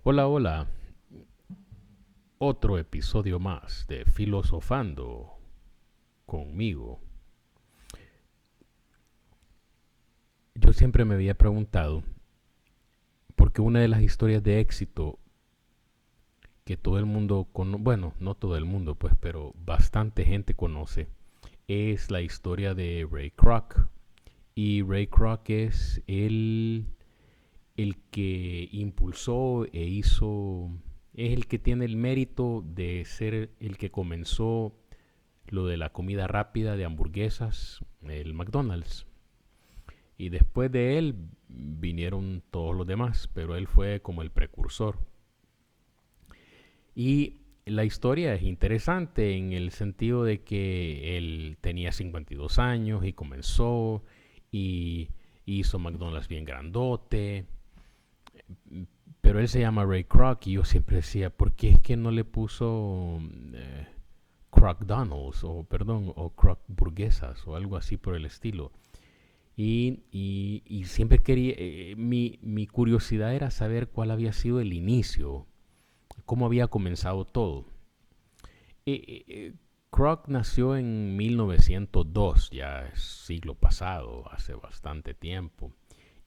Hola, hola. Otro episodio más de Filosofando conmigo. Yo siempre me había preguntado por qué una de las historias de éxito que todo el mundo, bueno, no todo el mundo, pues, pero bastante gente conoce, es la historia de Ray Kroc. Y Ray Kroc es el que impulsó e hizo, es el que tiene el mérito de ser el que comenzó lo de la comida rápida de hamburguesas, el McDonald's. Y después de él vinieron todos los demás, pero él fue como el precursor. Y la historia es interesante en el sentido de que él tenía 52 años y comenzó y hizo McDonald's bien grandote. Pero él se llama Ray Kroc y yo siempre decía, ¿por qué es que no le puso Kroc Donalds o perdón, o Kroc Burguesas o algo así por el estilo? Y siempre quería, mi curiosidad era saber cuál había sido el inicio, cómo había comenzado todo. Kroc nació en 1902, ya es siglo pasado, hace bastante tiempo.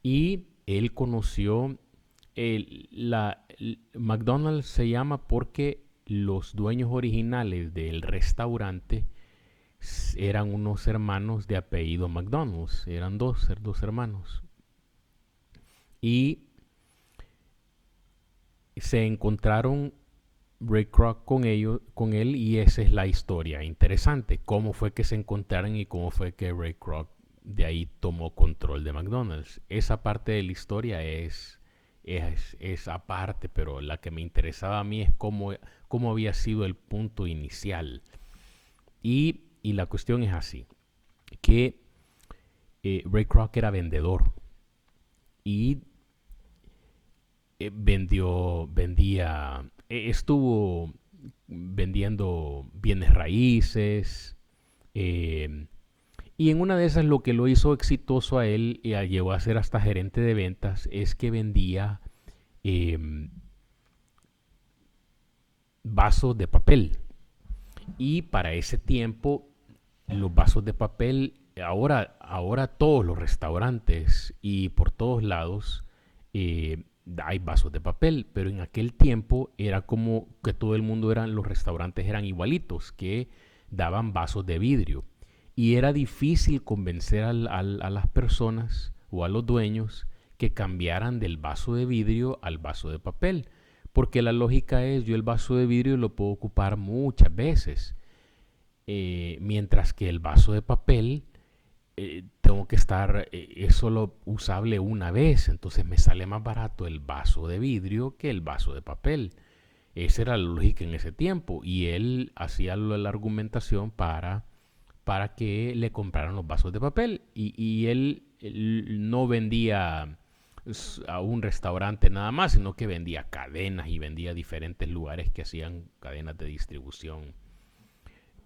Y él conoció, McDonald's se llama porque los dueños originales del restaurante eran unos hermanos de apellido McDonald's, eran dos hermanos. Y se encontraron Ray Kroc con él y esa es la historia interesante, cómo fue que se encontraron y cómo fue que Ray Kroc de ahí tomó control de McDonald's. Esa parte de la historia es aparte, pero la que me interesaba a mí es cómo había sido el punto inicial. Y la cuestión es así, que Ray Kroc era vendedor y estuvo vendiendo bienes raíces, eh, y en una de esas lo que lo hizo exitoso a él y llegó a ser hasta gerente de ventas es que vendía eh, vasos de papel. Y para ese tiempo los vasos de papel, ahora todos los restaurantes y por todos lados hay vasos de papel, pero en aquel tiempo era como que todo el mundo los restaurantes eran igualitos, que daban vasos de vidrio. Y era difícil convencer a las personas o a los dueños que cambiaran del vaso de vidrio al vaso de papel. Porque la lógica es, yo el vaso de vidrio lo puedo ocupar muchas veces, mientras que el vaso de papel tengo que estar, es solo usable una vez, entonces me sale más barato el vaso de vidrio que el vaso de papel. Esa era la lógica en ese tiempo y él hacía la argumentación para que le compraran los vasos de papel y él no vendía a un restaurante nada más, sino que vendía cadenas y vendía diferentes lugares que hacían cadenas de distribución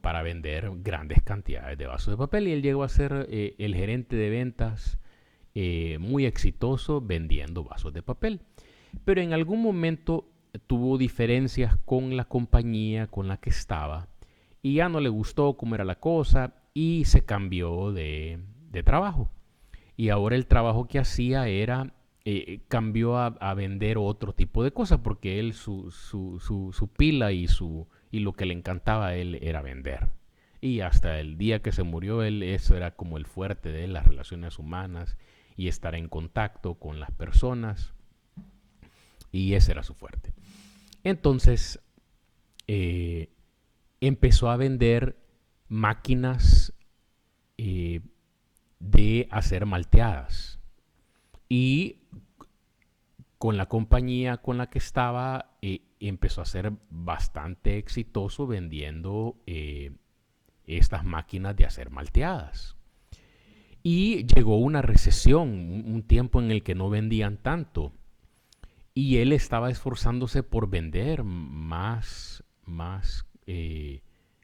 para vender grandes cantidades de vasos de papel y él llegó a ser el gerente de ventas muy exitoso vendiendo vasos de papel. Pero en algún momento tuvo diferencias con la compañía con la que estaba y ya no le gustó cómo era la cosa y se cambió de trabajo. Y ahora el trabajo que hacía era, cambió a vender otro tipo de cosas porque él, su pila y lo que le encantaba a él era vender. Y hasta el día que se murió él, eso era como el fuerte de él, las relaciones humanas y estar en contacto con las personas. Y ese era su fuerte. Entonces, eh, empezó a vender máquinas eh, de hacer malteadas. Y con la compañía con la que estaba, empezó a ser bastante exitoso vendiendo estas máquinas de hacer malteadas. Y llegó una recesión, un tiempo en el que no vendían tanto. Y él estaba esforzándose por vender más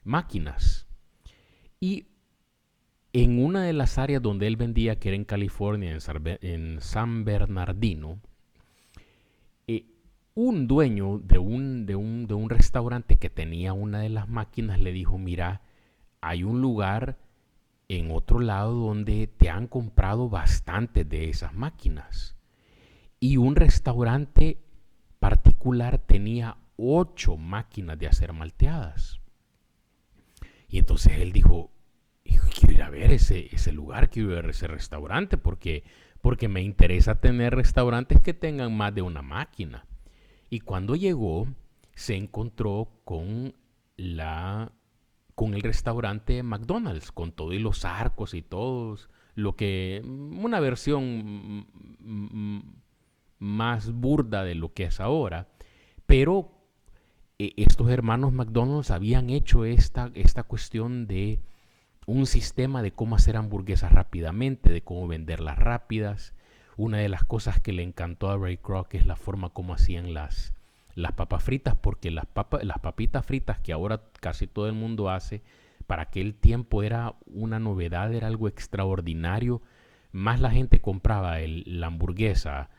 máquinas. Y en una de las áreas donde él vendía, que era en California, en San Bernardino, eh, un dueño de un restaurante que tenía una de las máquinas le dijo, mira, hay un lugar en otro lado donde te han comprado bastantes de esas máquinas. Y un restaurante particular tenía 8 máquinas de hacer malteadas. Y entonces él dijo, quiero ir a ver ese lugar, quiero ir a ver ese restaurante, porque me interesa tener restaurantes que tengan más de una máquina. Y cuando llegó, se encontró con el restaurante McDonald's, con todos los arcos y todos, una versión más burda de lo que es ahora. Pero estos hermanos McDonald's habían hecho esta cuestión de un sistema de cómo hacer hamburguesas rápidamente, de cómo venderlas rápidas. Una de las cosas que le encantó a Ray Kroc es la forma como hacían las papas fritas, porque las papitas fritas que ahora casi todo el mundo hace, para aquel tiempo era una novedad, era algo extraordinario. Más la gente compraba la hamburguesa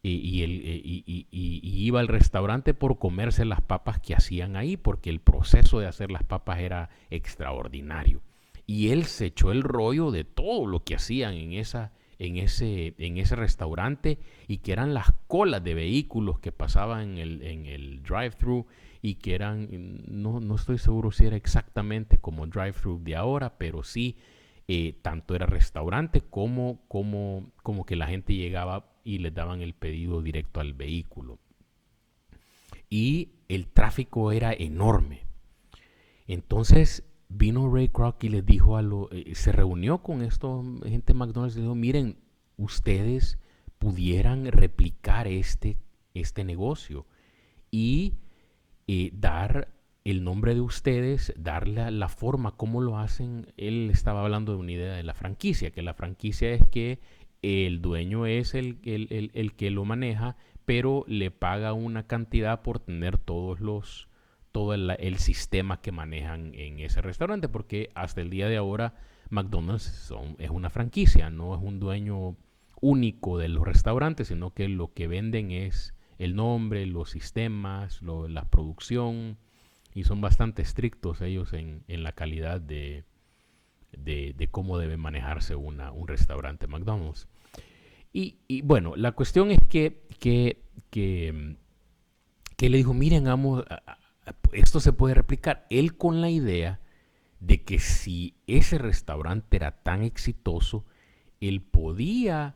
y iba al restaurante por comerse las papas que hacían ahí, porque el proceso de hacer las papas era extraordinario. Y él se echó el rollo de todo lo que hacían en ese restaurante, y que eran las colas de vehículos que pasaban en el drive-thru, y que eran, no estoy seguro si era exactamente como drive-thru de ahora, pero sí, tanto era restaurante como que la gente llegaba y les daban el pedido directo al vehículo. Y el tráfico era enorme. Entonces vino Ray Kroc y les dijo se reunió con esta gente de McDonald's y les dijo, miren, ustedes pudieran replicar este negocio y dar el nombre de ustedes, darle la forma como lo hacen. Él estaba hablando de una idea de la franquicia, que la franquicia es que el dueño es el que lo maneja, pero le paga una cantidad por tener todo el sistema que manejan en ese restaurante, porque hasta el día de ahora McDonald's es una franquicia, no es un dueño único de los restaurantes, sino que lo que venden es el nombre, los sistemas, la producción, y son bastante estrictos ellos en la calidad de cómo debe manejarse un restaurante McDonald's. Y bueno, la cuestión es que le dijo, miren, esto se puede replicar. Él con la idea de que si ese restaurante era tan exitoso, él podía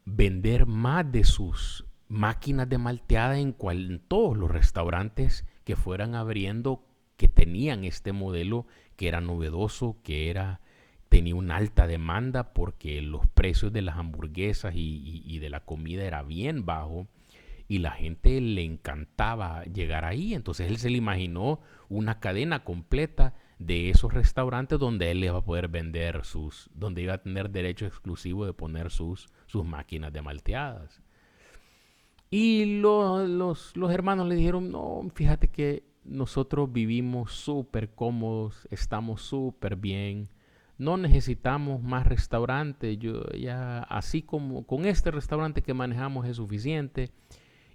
vender más de sus máquinas de malteada en todos los restaurantes que fueran abriendo, que tenían este modelo, que era novedoso, tenía una alta demanda, porque los precios de las hamburguesas y de la comida era bien bajo, y la gente le encantaba llegar ahí. Entonces él se le imaginó una cadena completa de esos restaurantes donde él iba a poder vender donde iba a tener derecho exclusivo de poner sus máquinas de malteadas. Y los hermanos le dijeron, no, fíjate que nosotros vivimos súper cómodos, estamos súper bien, no necesitamos más restaurantes, así como con este restaurante que manejamos es suficiente.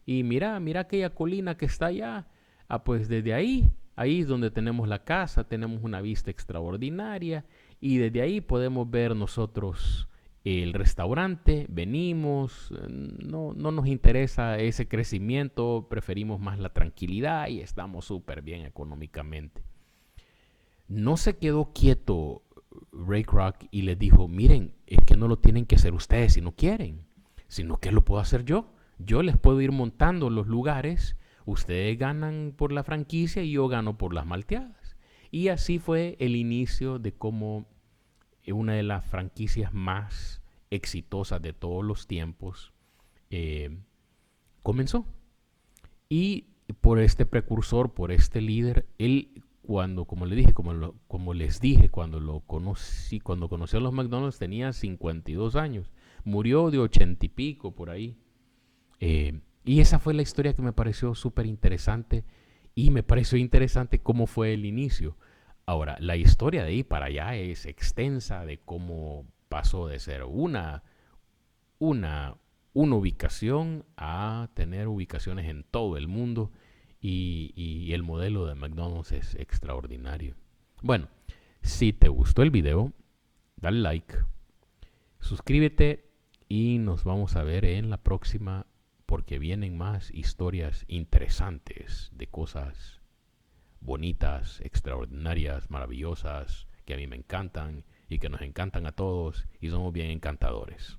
Y mira aquella colina que está allá. Pues desde ahí es donde tenemos la casa, tenemos una vista extraordinaria, y desde ahí podemos ver nosotros el restaurante, venimos, no nos interesa ese crecimiento, preferimos más la tranquilidad y estamos súper bien económicamente. No se quedó quieto Ray Kroc y les dijo, miren, es que no lo tienen que hacer ustedes si no quieren, sino que lo puedo hacer yo. Yo les puedo ir montando los lugares, ustedes ganan por la franquicia y yo gano por las malteadas. Y así fue el inicio de cómo una de las franquicias más exitosas de todos los tiempos comenzó. Y por este precursor, por este líder, él, como les dije, cuando conocí a los McDonald's tenía 52 años. Murió de 80 y pico por ahí. Y esa fue la historia que me pareció súper interesante, y me pareció interesante cómo fue el inicio. Ahora, la historia de ahí para allá es extensa, de cómo pasó de ser una una ubicación a tener ubicaciones en todo el mundo y el modelo de McDonald's es extraordinario. Bueno, si te gustó el video, dale like, suscríbete y nos vamos a ver en la próxima porque vienen más historias interesantes de cosas bonitas, extraordinarias, maravillosas, que a mí me encantan y que nos encantan a todos y somos bien encantadores.